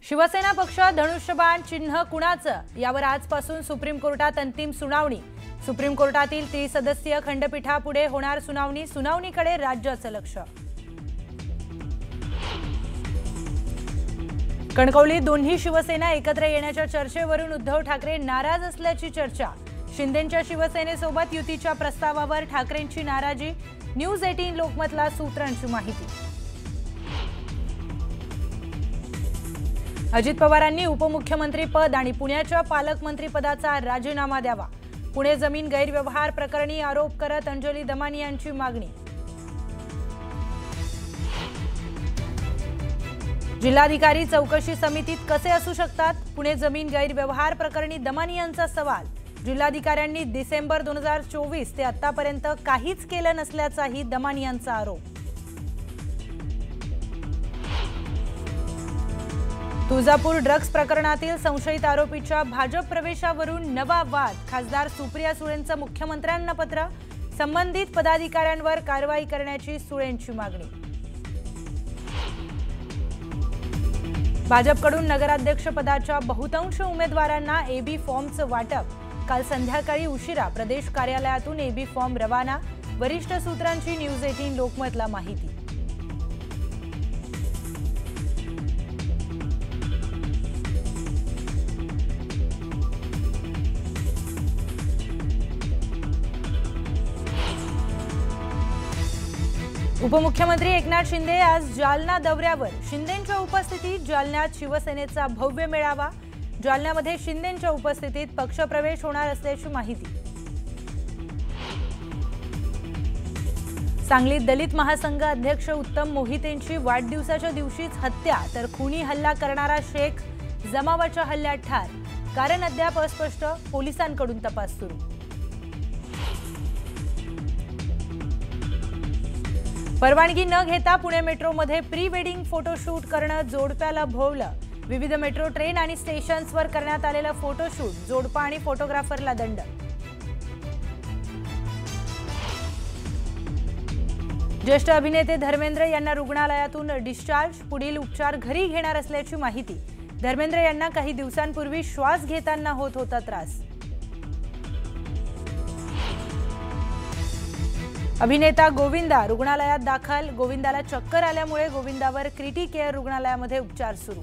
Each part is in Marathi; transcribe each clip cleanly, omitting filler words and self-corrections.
शिवसेना पक्ष धनुष्यबाण चिन्ह कुणाचं यावर आजपासून सुप्रीम कोर्टात अंतिम सुनावणी। सुप्रीम कोर्टातील 30 सदस्यीय खंडपीठापुढे होणार सुनावणी। सुनावणीकडे राज्याचं लक्ष। कणकवलीत दोन्ही शिवसेना एकत्र येण्याच्या चर्चेवरून उद्धव ठाकरे नाराज असल्याची चर्चा। शिंदेंच्या शिवसेनेसोबत युतीच्या प्रस्तावावर ठाकरेंची नाराजी। न्यूज 18 लोकमतला सूत्रांची माहिती। अजित पवारांनी उपमुख्यमंत्री पद आणि पुण्याच्या पालकमंत्रीपदाचा राजीनामा द्यावा। पुणे जमीन गैरव्यवहार प्रकरणी आरोप करत अंजली दमानी यांची मागणी। जिल्हाधिकारी चौकशी समितीत कसे असू शकतात? पुणे जमीन गैरव्यवहार प्रकरणी दमानी यांचा सवाल। जिल्हाधिकाऱ्यांनी डिसेंबर 2024 ते आतापर्यंत काहीच केलं नसल्याचाही दमानी यांचा आरोप। तुळजापूर ड्रग्ज प्रकरणातील संशयित आरोपीच्या भाजप प्रवेशावरून नवा वाद। खासदार सुप्रिया सुळेंचं मुख्यमंत्र्यांना पत्र। संबंधित पदाधिकाऱ्यांवर कारवाई करण्याची सुळेंची मागणी। भाजपकडून नगराध्यक्षपदाच्या बहुतांश उमेदवारांना एबी फॉर्मचं वाटप। काल संध्याकाळी उशिरा प्रदेश कार्यालयातून एबी फॉर्म रवाना। वरिष्ठ सूत्रांची न्यूज 18 लोकमतला माहिती। उपमुख्यमंत्री एकनाथ शिंदे आज जालना दौऱ्यावर। शिंदेंच्या उपस्थितीत जालन्यात शिवसेनेचा भव्य मेळावा। जालन्यामध्ये शिंदेंच्या उपस्थितीत पक्षप्रवेश होणार असल्याची माहिती। सांगलीत दलित महासंघ अध्यक्ष उत्तम मोहितेंची वाढदिवसाच्या दिवशीच हत्या तर खुनी हल्ला करणारा शेख जमावाच्या हल्ल्यात ठार। कारण अद्याप अस्पष्ट। पोलिसांकडून तपास सुरू। परवानगी न घेता पुणे मेट्रोमध्ये प्री वेडिंग फोटोशूट करणं जोडप्याला भोवलं। विविध मेट्रो ट्रेन आणि स्टेशन्सवर करण्यात आलेलं फोटोशूट। जोडपा आणि फोटोग्राफरला दंड। ज्येष्ठ अभिनेते धर्मेंद्र यांना रुग्णालयातून डिस्चार्ज। पुढील उपचार घरी घेणार असल्याची माहिती। धर्मेंद्र यांना काही दिवसांपूर्वी श्वास घेताना होत होता त्रास। अभिनेता गोविंदा रुग्णालयात दाखल। गोविंदाला चक्कर आल्यामुळे गोविंदावर क्रिटी केअर रुग्णालयामध्ये उपचार सुरू।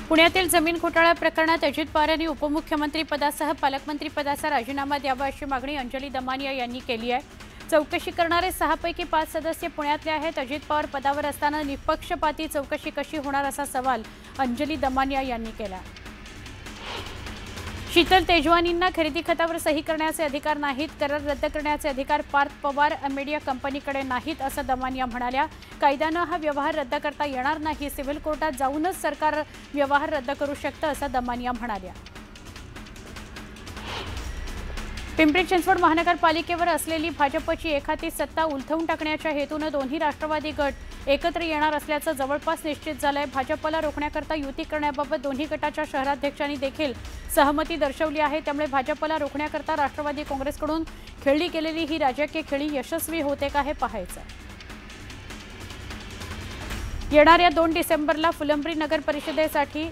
पुण्यातील जमीन घोटाळा प्रकरणात अजित पवार यांनी उपमुख्यमंत्री पदासह पालकमंत्री पदाचा राजीनामा द्यावा अशी मागणी अंजली दमानिया यांनी केली आहे। चौकशी करणारे 6 पैकी 5 सदस्य पुण्यातले आहेत। अजित पवार पदावर असताना निपक्षपाती चौकशी कशी होणार असा सवाल अंजली दमानिया यांनी केला। शीतल तेजवानींना खरेदी खतावर सही करण्याचे अधिकार नाहीत। करार रद्द करण्याचे अधिकार पार्थ पवार मीडिया कंपनीकडे नाहीत असं दमानिया म्हणाल्या। कायद्यानं हा व्यवहार रद्द करता येणार नाही। सिव्हिल कोर्टात जाऊनच सरकार व्यवहार रद्द करू शकतं असं दमानिया म्हणाल्या। पिंपरी चिंचवड महानगरपालिकेवर असलेली भाजपची एकाती सत्ता उलथवून टाकण्याच्या हेतूने दोन्ही राष्ट्रवादी गट एकत्र येणार असल्याचं जवळपास निश्चित झालंय। भाजपला रोखण्याकरता युती करण्याबाबत दोन्ही गटाच्या शहराध्यक्षांनी देखील सहमती दर्शवली आहे। त्यामुळे भाजपला रोखण्याकरता राष्ट्रवादी काँग्रेसकडून खेळली गेलेली ही राजकीय खेळी यशस्वी होते का हे पाहायचं। येणाऱ्या 2 डिसेंबरला फुलंब्री नगर परिषदेसाठी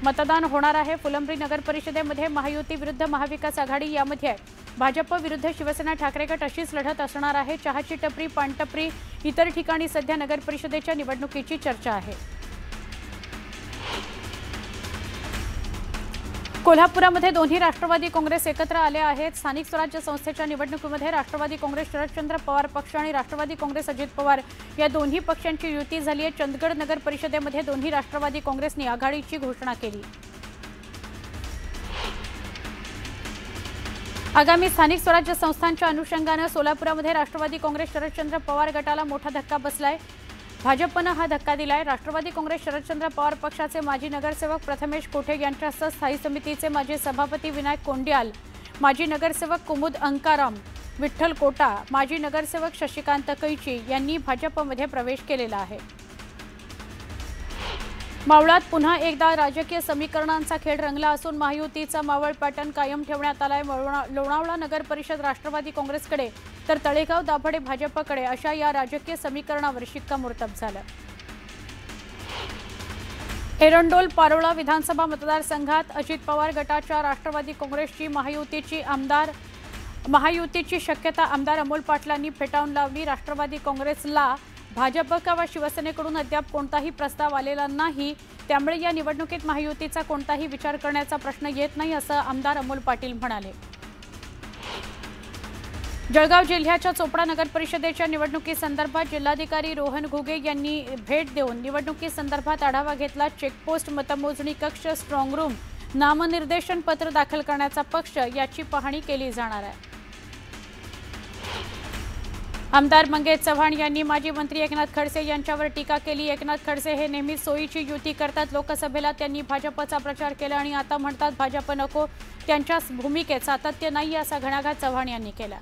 मतदान होणार आहे। फुलंब्री नगर परिषदेमध्ये महायुती विरुद्ध महाविकास आघाडी यामध्ये भाजप विरुद्ध शिवसेना ठाकरे गट अशीच लढत असणार आहे। चहाची टपरी पानटपरी इतर ठिकाणी सध्या नगर परिषदेच्या निवडणुकीची चर्चा आहे। कोल्हापुरामध्ये दोन्ही राष्ट्रवादी काँग्रेस एकत्र आले आहेत। स्थानिक स्वराज्य संस्थेच्या निवडणुकीमध्ये राष्ट्रवादी काँग्रेस शरदचंद्र पवार पक्ष आणि राष्ट्रवादी काँग्रेस अजित पवार या दोन्ही पक्षांची युती झाली आहे। चंदगड नगर परिषदेमध्ये दोन्ही राष्ट्रवादी काँग्रेसने आघाडीची घोषणा केली। आगामी स्थानिक स्वराज्य संस्थांच्या अनुषंगाने सोलापुरामध्ये राष्ट्रवादी काँग्रेस शरदचंद्र पवार गटाला मोठा धक्का बसलाय। भाजपनं हा धक्का दिलाय। राष्ट्रवादी काँग्रेस शरदचंद्र पवार पक्षाचे माजी नगरसेवक प्रथमेश कोठे यांच्यासह स्थायी समितीचे माजी सभापती विनायक कोंडियाल, माजी नगरसेवक कुमुद अंकाराम, विठ्ठल कोटा, माजी नगरसेवक शशिकांत कैची यांनी भाजपमध्ये प्रवेश केलेला आहे। मावळात पुन्हा एकदा राजकीय समीकरणांचा खेळ रंगला असून महायुतीचा मावळ पॅटर्न कायम ठेवण्यात आलाय। लोणावळा नगर परिषद राष्ट्रवादी काँग्रेसकडे तर तळेगाव दाभाडे भाजपकडे अशा या राजकीय समीकरणावर शिक्कामोर्तब झालं। एरंडोल पारोळा विधानसभा मतदारसंघात अजित पवार गटाच्या राष्ट्रवादी काँग्रेसची महायुतीची शक्यता आमदार अमोल पाटलांनी फेटाळून लावली। राष्ट्रवादी काँग्रेसला भाजप किंवा शिवसेनेकडून अद्याप कोणताही प्रस्ताव आलेला नाही, त्यामुळे या निवडणुकीत महायुतीचा कोणताही विचार करण्याचा प्रश्न येत नाही असं आमदार अमोल पाटील म्हणाले। जळगाव जिल्ह्याच्या चोपडा नगर परिषदेच्या निवडणुकीसंदर्भात जिल्हाधिकारी रोहन घुगे यांनी भेट देऊन निवडणुकीसंदर्भात आढावा घेतला। चेकपोस्ट, मतमोजणी कक्ष, स्ट्रॉंग रूम, नामनिर्देशन पत्र दाखल करण्याचा पक्ष याची पाहणी केली जाणार आहे। आमदार मंगेश चव्हाण यांनी माजी मंत्री एकनाथ खडसे यांच्यावर टीका केली। एकनाथ खडसे हे नेहमी सोयीची युती करतात। लोकसभेला त्यांनी भाजपचा प्रचार केला आणि आता म्हणतात भाजप नको, त्यांच्या भूमिकेत सातत्य नाही असा घणाघात चव्हाण यांनी केला।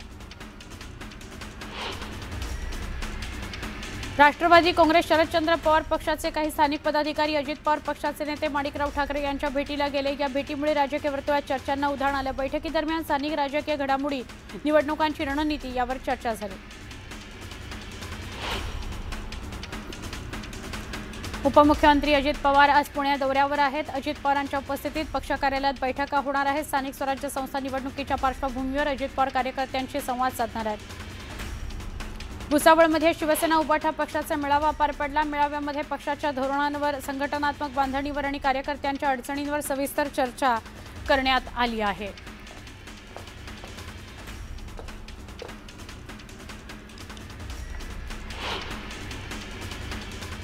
राष्ट्रवादी काँग्रेस शरदचंद्र पवार पक्षाचे काही स्थानिक पदाधिकारी अजित पवार पक्षाचे नेते माणिकराव ठाकरे यांच्या भेटीला गेले। या भेटीमुळे राजकीय वर्तुळात चर्चांना उधाण आलं। बैठकीदरम्यान स्थानिक राजकीय घडामोडी, निवडणुकांची रणनीती यावर चर्चा झाली। उपमुख्यमंत्री अजित पवार आज पुणे दौऱ्यावर आहेत। अजित पवारांच्या उपस्थितीत पक्ष कार्यालयात बैठका होणार आहेत। स्थानिक स्वराज्य संस्था निवडणुकीच्या पार्श्वभूमीवर अजित पवार कार्यकर्त्यांशी संवाद साधणार आहेत। भुसावळमध्ये शिवसेना उभाठा पक्षाचा मेळावा पार पडला। मेळाव्यामध्ये पक्षाच्या धोरणांवर, संघटनात्मक बांधणीवर आणि कार्यकर्त्यांच्या अडचणींवर सविस्तर चर्चा करण्यात आली आहे।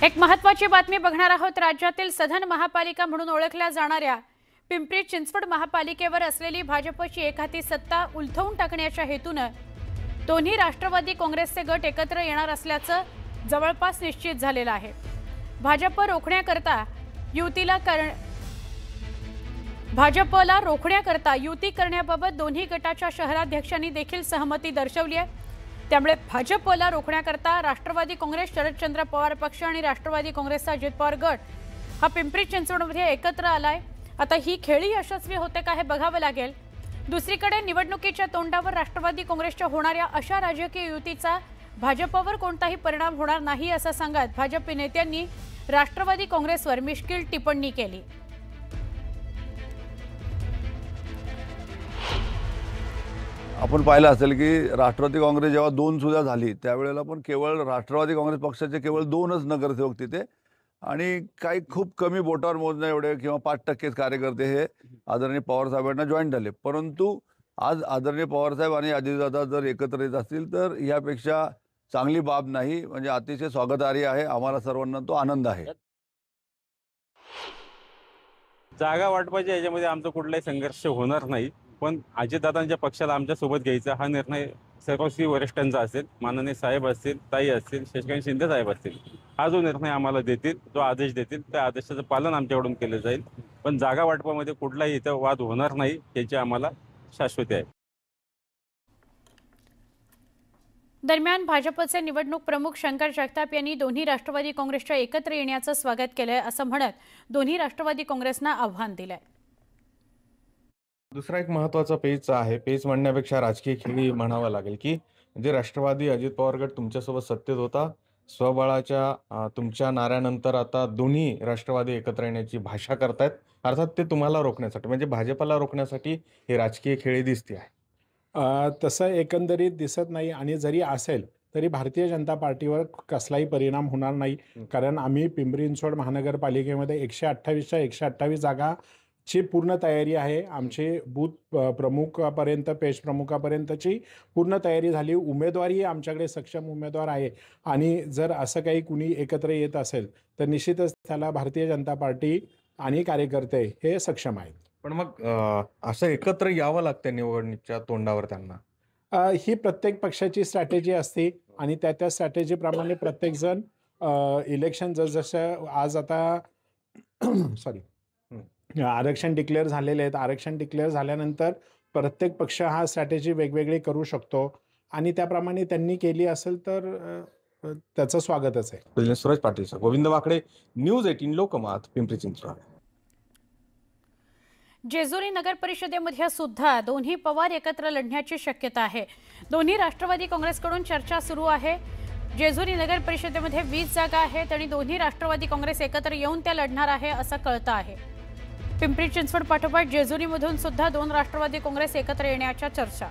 एक महत्त्वाची बातमी बघणार आहोत। राज्यातील सधन महापालिका म्हणून ओळखल्या जाणाऱ्या पिंपरी चिंचवड महापालिकेवर असलेली भाजपची एकहाती सत्ता उलथवून टाकण्याच्या हेतूने दोन्ही राष्ट्रवादी काँग्रेसचे गट एकत्र येणार असल्याचं जवळपास निश्चित झालेलं आहे। भाजपला रोखण्याकरता युती करण्याबाबत दोन्ही गटाच्या शहराध्यक्षांनी देखील सहमती दर्शवली आहे। त्यामुळे भाजपला रोखण्याकरता राष्ट्रवादी काँग्रेस, शरदचंद्र पवार पक्ष आणि राष्ट्रवादी काँग्रेसचा अजित पवार गट हा पिंपरी चिंचवडमध्ये एकत्र आलाय। आता ही खेळी यशस्वी होते का हे बघावं लागेल। दुसरीकडे निवडणुकीच्या तोंडावर राष्ट्रवादी काँग्रेसच्या होणाऱ्या अशा राजकीय युतीचा भाजपवर कोणताही परिणाम होणार नाही असं सांगत भाजप नेत्यांनी राष्ट्रवादी काँग्रेसवर मिश्किल टिप्पणी केली। आपण पाहिलं असेल की राष्ट्रवादी काँग्रेस जेव्हा 2 सुद्धा झाली त्यावेळेला पण केवळ राष्ट्रवादी काँग्रेस पक्षाचे केवळ 2च नगरसेवक तिथे आणि काही खूप कमी बोटावर मोजण्या एवढे किंवा 5% कार्यकर्ते हे आदरणीय पवारसाहेबांना जॉईन झाले। परंतु आज आदरणीय पवारसाहेब आणि अजितदादा जर एकत्र येत असतील तर यापेक्षा चांगली बाब नाही, म्हणजे अतिशय स्वागतार्ह आहे। आम्हाला सर्वांना तो आनंद आहे। जागा वाटपाच्या याच्यामध्ये आमचा कुठलाही संघर्ष होणार नाही, पण अजितदादांच्या पक्षाला आमच्या सोबत घ्यायचा हा निर्णय सर्वस्वी वरिष्ठांचा असेल, माननीय साहेब असतील, ताई असतील, शशिकांत शिंदे साहेब असतील, हा जो निर्णय आम्हाला देतील, जो आदेश देतील त्या आदेशाचं पालन आमच्याकडून केलं जाईल। पण जागा वाटपामध्ये कुठलाही इथं वाद होणार नाही याची आम्हाला शाश्वती आहे। दरम्यान भाजपचे निवडणूक प्रमुख शंकर जगताप यांनी दोन्ही राष्ट्रवादी काँग्रेसच्या एकत्र येण्याचं स्वागत केलंय असं म्हणत दोन्ही राष्ट्रवादी काँग्रेसना आव्हान दिलंय। दुसरा एक महत्त्वाचा पेच आहे, पेच म्हणण्यापेक्षा राजकीय खेळी म्हणावं लागेल की जे राष्ट्रवादी अजित पवार गट तुमच्यासोबत सत्तेत होता, स्वबळाच्या तुमच्या नाऱ्यानंतर आता दोन्ही राष्ट्रवादी एकत्र येण्याची भाषा करतायत। अर्थात ते तुम्हाला रोखण्यासाठी, म्हणजे भाजपला रोखण्यासाठी हे राजकीय खेळी दिसते आहे। तसं एकंदरीत दिसत नाही आणि जरी असेल तरी भारतीय जनता पार्टीवर कसलाही परिणाम होणार नाही, कारण आम्ही पिंपरी चिंचवड महानगरपालिकेमध्ये 128च्या 128 जागाची पूर्ण तयारी आहे। आमचे बूथ प्रमुखापर्यंत, पेज प्रमुखापर्यंतची पूर्ण तयारी झाली। उमेदवारही आमच्याकडे सक्षम उमेदवार आहे आणि जर असं काही कुणी एकत्र येत असेल तर निश्चितच त्याला भारतीय जनता पार्टी आणि कार्यकर्ते हे सक्षम आहेत। पण मग असं एकत्र यावं लागतं निवडणुकीच्या तोंडावर त्यांना, ही प्रत्येक पक्षाची स्ट्रॅटेजी असते आणि त्या स्ट्रॅटेजीप्रमाणे प्रत्येकजण इलेक्शन जसं आज आता आरक्षण डिक्लेअर झालेले आहेत, आरक्षण डिक्लेअर झाल्यानंतर प्रत्येक पक्ष हा स्ट्रॅटेजी वेगवेगळी करू शकतो आणि त्याप्रमाणे त्यांनी केली असेल तर त्याचं स्वागतच आहे. प्रतिनिधी सूरज पाटील सर, गोविंद वाकडे, न्यूज 18 लोकमत, पिंपरी चिंचवड. जेजुरी नगर परिषदेमध्ये सुद्धा दोन्ही पवार एकत्र लढण्याची शक्यता आहे. दोन्ही राष्ट्रवादी काँग्रेसकडून चर्चा सुरू आहे. जेजुरी नगर परिषदेमध्ये 20 जागा आहेत आणि दोन्ही राष्ट्रवादी काँग्रेस एकत्र येऊन त्या लढणार आहे असं कळतं आहे. पिंपरी चिंचवड पाठोपाठ जेजुरीमधून सुद्धा 2 राष्ट्रवादी काँग्रेस एकत्र येण्याच्या चर्चा.